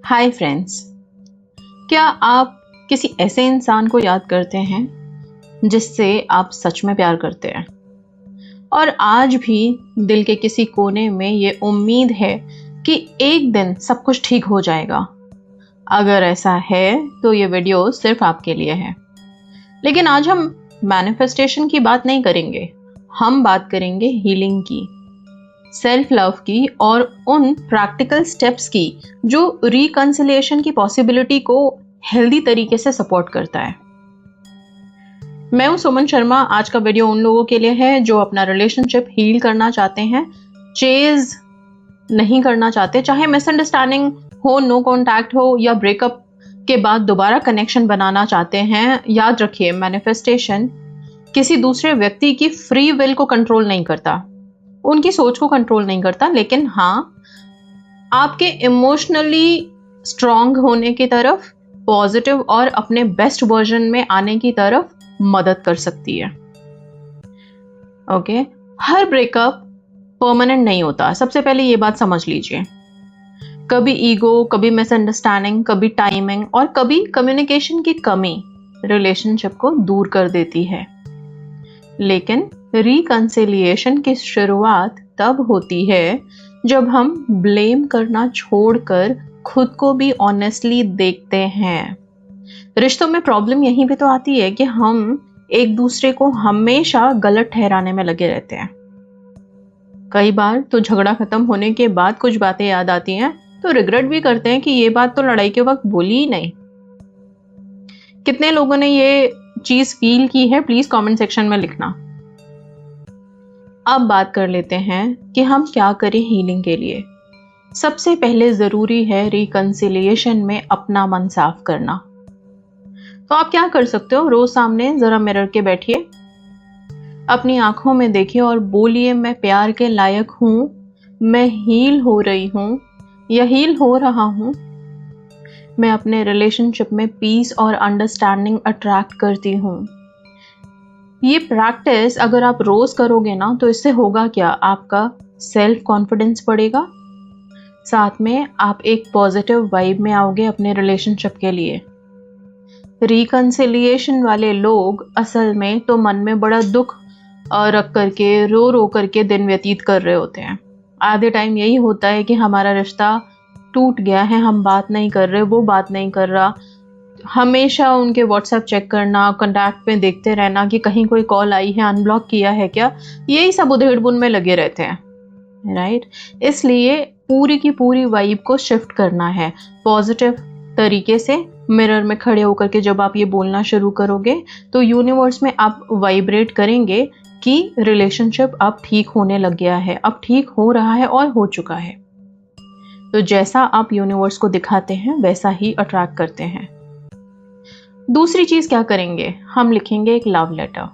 Hi friends, क्या आप किसी ऐसे इंसान को याद करते हैं जिससे आप सच में प्यार करते हैं और आज भी दिल के किसी कोने में ये उम्मीद है कि एक दिन सब कुछ ठीक हो जाएगा? अगर ऐसा है तो ये वीडियो सिर्फ आपके लिए है। लेकिन आज हम मैनिफेस्टेशन की बात नहीं करेंगे, हम बात करेंगे हीलिंग की, सेल्फ लव की और उन प्रैक्टिकल स्टेप्स की जो रिकंसिलिएशन की पॉसिबिलिटी को हेल्दी तरीके से सपोर्ट करता है। मैं हूं सुमन शर्मा। आज का वीडियो उन लोगों के लिए है जो अपना रिलेशनशिप हील करना चाहते हैं, चेज नहीं करना चाहते, चाहे मिसअंडरस्टैंडिंग हो, नो कॉन्टैक्ट हो या ब्रेकअप के बाद दोबारा कनेक्शन बनाना चाहते हैं। याद रखिए, मैनिफेस्टेशन किसी दूसरे व्यक्ति की फ्री विल को कंट्रोल नहीं करता, उनकी सोच को कंट्रोल नहीं करता, लेकिन हाँ, आपके इमोशनली स्ट्रांग होने की तरफ, पॉजिटिव और अपने बेस्ट वर्जन में आने की तरफ मदद कर सकती है। ओके, हर ब्रेकअप परमानेंट नहीं होता, सबसे पहले ये बात समझ लीजिए। कभी ईगो, कभी मिसअंडरस्टैंडिंग, कभी टाइमिंग और कभी कम्युनिकेशन की कमी रिलेशनशिप को दूर कर देती है। लेकिन रिकंसिलिएशन की शुरुआत तब होती है जब हम ब्लेम करना छोड़कर खुद को भी ऑनेस्टली देखते हैं। रिश्तों में प्रॉब्लम यहीं पे तो आती है कि हम एक दूसरे को हमेशा गलत ठहराने में लगे रहते हैं। कई बार तो झगड़ा खत्म होने के बाद कुछ बातें याद आती हैं तो रिग्रेट भी करते हैं कि ये बात तो लड़ाई के वक्त बोली ही नहीं। कितने लोगों ने ये चीज फील की है, प्लीज कमेंट सेक्शन में लिखना। अब बात कर लेते हैं कि हम क्या करें हीलिंग के लिए। सबसे पहले जरूरी है रिकंसिलिएशन में अपना मन साफ करना। तो आप क्या कर सकते हो, रोज सामने जरा मिरर के बैठिए, अपनी आंखों में देखिए और बोलिए, मैं प्यार के लायक हूं, मैं हील हो रही हूं या हील हो रहा हूं, मैं अपने रिलेशनशिप में पीस और अंडरस्टैंडिंग अट्रैक्ट करती हूं। ये प्रैक्टिस अगर आप रोज करोगे ना तो इससे होगा क्या, आपका सेल्फ कॉन्फिडेंस बढ़ेगा, साथ में आप एक पॉजिटिव वाइब में आओगे अपने रिलेशनशिप के लिए। रिकंसिलिएशन वाले लोग असल में तो मन में बड़ा दुख रख करके, रो रो करके दिन व्यतीत कर रहे होते हैं। आधे टाइम यही होता है कि हमारा रिश्ता टूट गया है, हम बात नहीं कर रहे, वो बात नहीं कर रहा, हमेशा उनके व्हाट्सएप चेक करना, कॉन्टैक्ट में देखते रहना कि कहीं कोई कॉल आई है, अनब्लॉक किया है क्या, यही सब उधेड़-बुन में लगे रहते हैं, राइट। इसलिए पूरी की पूरी वाइब को शिफ्ट करना है पॉजिटिव तरीके से। मिरर में खड़े होकर के जब आप ये बोलना शुरू करोगे तो यूनिवर्स में आप वाइब्रेट करेंगे कि रिलेशनशिप अब ठीक होने लग गया है, अब ठीक हो रहा है और हो चुका है। तो जैसा आप यूनिवर्स को दिखाते हैं वैसा ही अट्रैक्ट करते हैं। दूसरी चीज क्या करेंगे, हम लिखेंगे एक लव लेटर।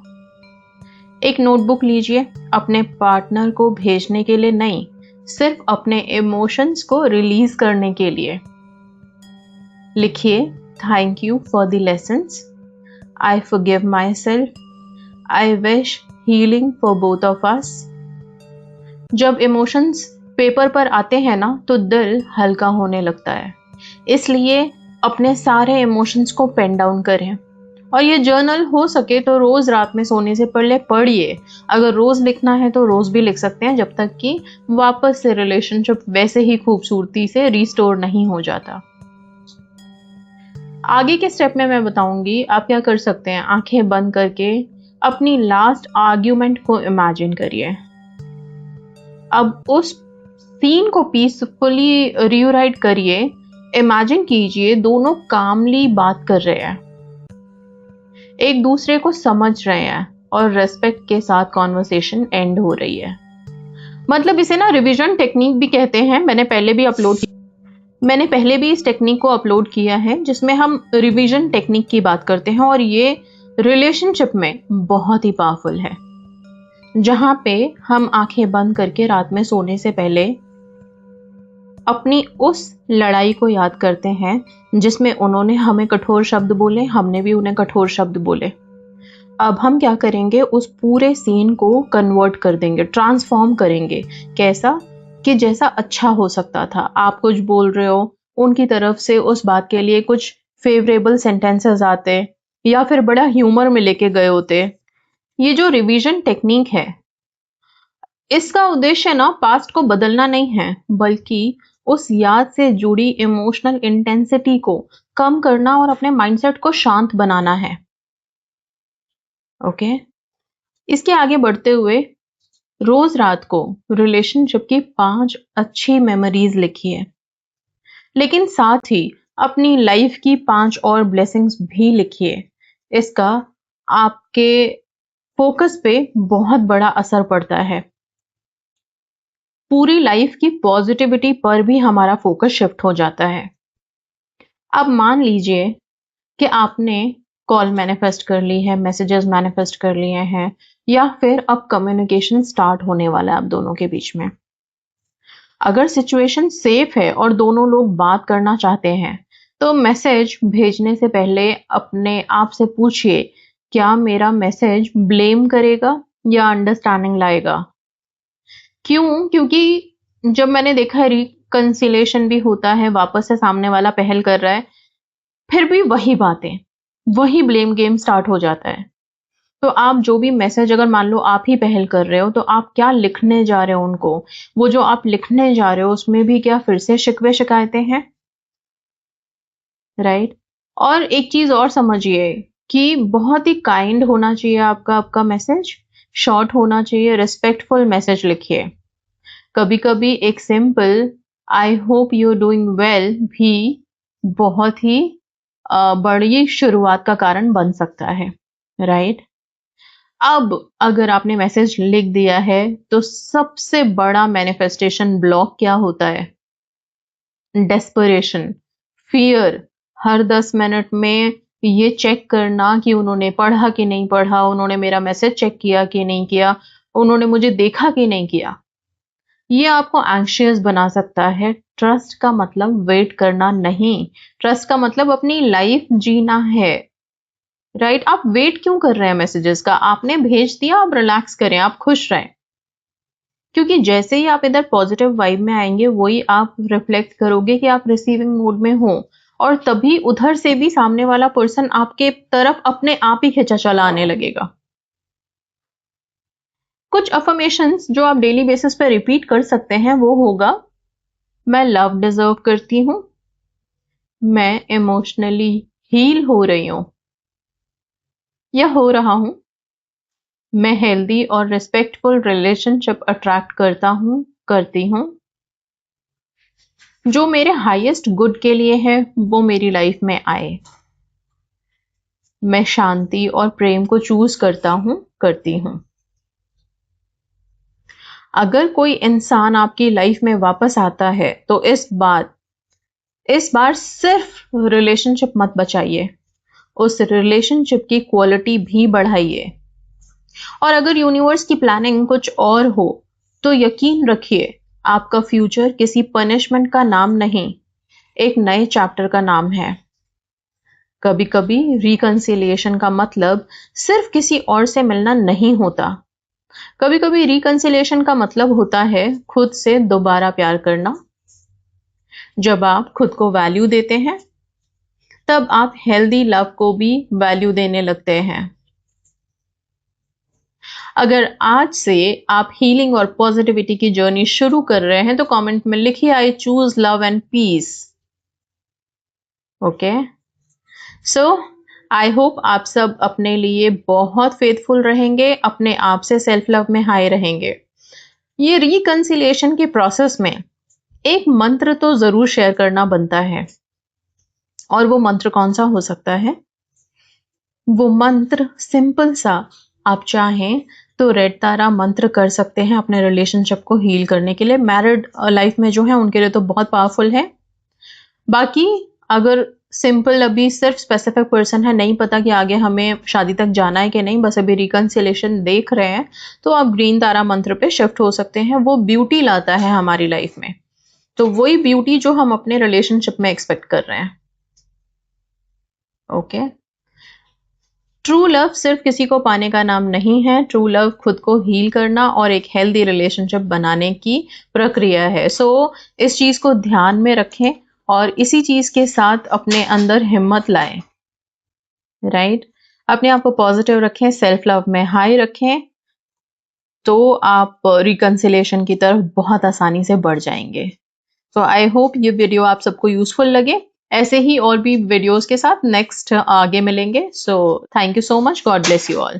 एक नोटबुक लीजिए, अपने पार्टनर को भेजने के लिए नहीं, सिर्फ अपने इमोशंस को रिलीज करने के लिए। लिखिए, thank you for the lessons, I forgive my self, I wish healing for both of us. जब इमोशंस पेपर पर आते हैं ना तो दिल हल्का होने लगता है, इसलिए अपने सारे इमोशंस को पेन डाउन करें। और ये जर्नल हो सके तो रोज रात में सोने से पहले पढ़िए। अगर रोज लिखना है तो रोज भी लिख सकते हैं, जब तक कि वापस से रिलेशनशिप वैसे ही खूबसूरती से रिस्टोर नहीं हो जाता। आगे के स्टेप में मैं बताऊंगी आप क्या कर सकते हैं। आंखें बंद करके अपनी लास्ट आर्ग्यूमेंट को इमेजिन करिए। अब उस सीन को पीसफुली रीराइट करिए। इमेजिन कीजिए दोनों कामली बात कर रहे हैं, एक दूसरे को समझ रहे हैं और रेस्पेक्ट के साथ कॉन्वर्सेशन एंड हो रही है। मतलब इसे ना रिवीजन टेक्निक भी कहते हैं। मैंने पहले भी इस टेक्निक को अपलोड किया है जिसमें हम रिवीजन टेक्निक की बात करते हैं और ये रिलेशनशिप में बहुत ही पावरफुल है, जहां पे हम आंखें बंद करके रात में सोने से पहले अपनी उस लड़ाई को याद करते हैं जिसमें उन्होंने हमें कठोर शब्द बोले, हमने भी उन्हें कठोर शब्द बोले। अब हम क्या करेंगे, उस पूरे सीन को कन्वर्ट कर देंगे, ट्रांसफॉर्म करेंगे। कैसा कि जैसा अच्छा हो सकता था। आप कुछ बोल रहे हो, उनकी तरफ से उस बात के लिए कुछ फेवरेबल सेंटेंसेस आते या फिर बड़ा ह्यूमर में लेके गए होते। ये जो रिवीजन टेक्निक है, इसका उद्देश्य ना पास्ट को बदलना नहीं है, बल्कि उस याद से जुड़ी इमोशनल इंटेंसिटी को कम करना और अपने माइंडसेट को शांत बनाना है। ओके, इसके आगे बढ़ते हुए रोज रात को रिलेशनशिप की 5 अच्छी मेमोरीज लिखिए, लेकिन साथ ही अपनी लाइफ की 5 और ब्लेसिंग्स भी लिखिए। इसका आपके फोकस पे बहुत बड़ा असर पड़ता है। पूरी लाइफ की पॉजिटिविटी पर भी हमारा फोकस शिफ्ट हो जाता है। अब मान लीजिए कि आपने कॉल मैनिफेस्ट कर ली है, मैसेजेस मैनिफेस्ट कर लिए हैं, या फिर अब कम्युनिकेशन स्टार्ट होने वाला है आप दोनों के बीच में। अगर सिचुएशन सेफ है और दोनों लोग बात करना चाहते हैं, तो मैसेज भेजने से पहले अपने आप से पूछिए, क्या मेरा मैसेज ब्लेम करेगा या अंडरस्टैंडिंग लाएगा? क्यों? क्योंकि जब मैंने देखा है रिकंसिलेशन भी होता है, वापस से सामने वाला पहल कर रहा है, फिर भी वही बातें, वही ब्लेम गेम स्टार्ट हो जाता है। तो आप जो भी मैसेज, अगर मान लो आप ही पहल कर रहे हो, तो आप क्या लिखने जा रहे हो उनको? वो जो आप लिखने जा रहे हो उसमें भी क्या फिर से शिकवे शिकायतें हैं? राइट। और एक चीज और समझिए कि बहुत ही काइंड होना चाहिए आपका मैसेज, शॉर्ट होना चाहिए, रिस्पेक्टफुल मैसेज लिखिए। कभी कभी एक simple I hope you doing well भी बहुत ही बड़ी शुरुआत का कारण बन सकता है। राइट। अब अगर आपने मैसेज लिख दिया है, तो सबसे बड़ा मैनिफेस्टेशन ब्लॉक क्या होता है? Desperation, fear. हर 10 मिनट में ये चेक करना कि उन्होंने पढ़ा कि नहीं पढ़ा, उन्होंने मेरा मैसेज चेक किया कि नहीं किया, उन्होंने मुझे देखा कि नहीं किया। ये आपको एंग्शियस बना सकता है। ट्रस्ट का मतलब वेट करना नहीं, ट्रस्ट का मतलब अपनी लाइफ जीना है। राइट। आप वेट क्यों कर रहे हैं मैसेजेस का? आपने भेज दिया, आप रिलैक्स करें, आप खुश रहें। क्योंकि जैसे ही आप इधर पॉजिटिव वाइब में आएंगे, वही आप रिफ्लेक्ट करोगे कि आप रिसीविंग मोड में हो, और तभी उधर से भी सामने वाला पर्सन आपके तरफ अपने आप ही खिंचा चला आने लगेगा। कुछ अफर्मेशंस जो आप डेली बेसिस पे रिपीट कर सकते हैं वो होगा, मैं लव डिजर्व करती हूं, मैं इमोशनली हील हो रही हूं या हो रहा हूं, मैं हेल्दी और रिस्पेक्टफुल रिलेशनशिप अट्रैक्ट करती हूं, जो मेरे हाईएस्ट गुड के लिए है वो मेरी लाइफ में आए, मैं शांति और प्रेम को चूज करती हूं। अगर कोई इंसान आपकी लाइफ में वापस आता है, तो इस बार सिर्फ रिलेशनशिप मत बचाइए, उस रिलेशनशिप की क्वालिटी भी बढ़ाइए। और अगर यूनिवर्स की प्लानिंग कुछ और हो, तो यकीन रखिए आपका फ्यूचर किसी पनिशमेंट का नाम नहीं, एक नए चैप्टर का नाम है। कभी कभी रिकंसिलिएशन का मतलब सिर्फ किसी और से मिलना नहीं होता। कभी कभी रिकंसिलिएशन का मतलब होता है खुद से दोबारा प्यार करना। जब आप खुद को वैल्यू देते हैं, तब आप हेल्दी लव को भी वैल्यू देने लगते हैं। अगर आज से आप हीलिंग और पॉजिटिविटी की जर्नी शुरू कर रहे हैं, तो कमेंट में लिखिए, I choose love and peace. Okay, so I hope आप सब अपने लिए बहुत फेथफुल रहेंगे, अपने आप से सेल्फ लव में हाई रहेंगे। ये रिकंसिलिएशन के प्रोसेस में एक मंत्र तो जरूर शेयर करना बनता है, और वो मंत्र कौन सा हो सकता है? वो मंत्र सिंपल सा, आप चाहें तो रेड तारा मंत्र कर सकते हैं अपने रिलेशनशिप को हील करने के लिए। मैरिड लाइफ में जो है उनके लिए तो बहुत पावरफुल है। बाकी अगर सिंपल अभी सिर्फ स्पेसिफिक पर्सन है, नहीं पता कि आगे हमें शादी तक जाना है कि नहीं, बस अभी रिकंसिलेशन देख रहे हैं, तो आप ग्रीन तारा मंत्र पे शिफ्ट हो सकते हैं। वो ब्यूटी लाता है हमारी लाइफ में, तो वही ब्यूटी जो हम अपने रिलेशनशिप में एक्सपेक्ट कर रहे हैं। ओके, ट्रू लव सिर्फ किसी को पाने का नाम नहीं है। ट्रू लव खुद को हील करना और एक हेल्दी रिलेशनशिप बनाने की प्रक्रिया है। सो इस चीज को ध्यान में रखें और इसी चीज के साथ अपने अंदर हिम्मत लाएं, राइट। अपने आप को पॉजिटिव रखें, सेल्फ लव में हाई रखें, तो आप रिकंसिलेशन की तरफ बहुत आसानी से बढ़ जाएंगे। तो आई होप ये वीडियो आप सबको यूजफुल लगे। ऐसे ही और भी वीडियोस के साथ नेक्स्ट आगे मिलेंगे। So thank you so much, God bless you all.